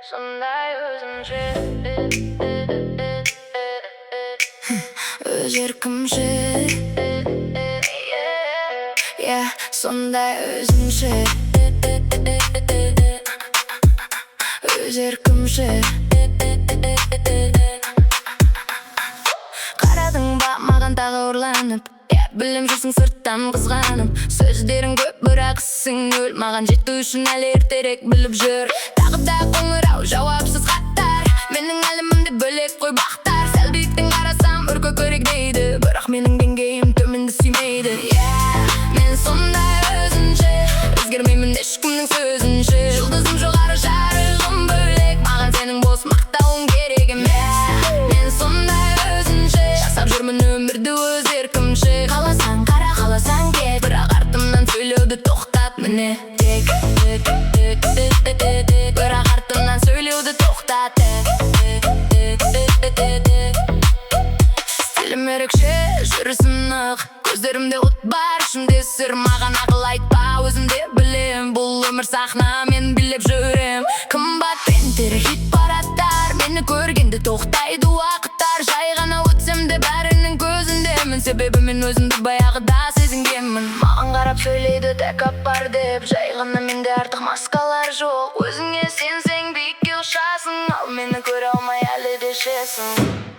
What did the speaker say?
Sonday özünce Öz erkimce Sonday özünce Öz erkimce Qaradың ба маған тағы ұрланып Білім жүрсің сырттан қызғаным Сөздерің көп бірақ ісің өл Маған жету үшін әлі ертерек біліп жүр Тағы да қоңырау жауапсыз хаттар Менің әлемімде бөлек қой бақтар Сәл биіктен қарасам үркі көрек дейді Бірақ менің деңгейім төменді сүймейді Мен сондай өзінше Өзгермеймін ешкімнің сөзінше Жұлдызым жоғары жарығым бөлек Маған сенің бос мақтауың керек емес Мен сондай өзінше Жасап жүрмін өмірді өз еркімше Қаласаң қара, қаласаң кет Бірақ артымнан сөйлеуді тоқтат міне Бірақ артымнан сөйлеуді тоқтат Стилім ерекше, жүрісім нық Көздерімде от бар, ішімде сыр Маған ақыл айтпа, өзімде білем Бұл өмір сахна, мен билеп жүрем Қымбат пен хит параттар Мені көргенде тоқтайды уақыттар Жай ғана өтсем де бәрінің көзіндемін Себебі мен өзімді баяғыда сезінгенмін Маған қарап сөйлейді тәкаппар деп Жай ғана менде артық маскалар жоқ Өзіңе сенсең биікке ұшасың Ал мені көре алмай әлі де шесің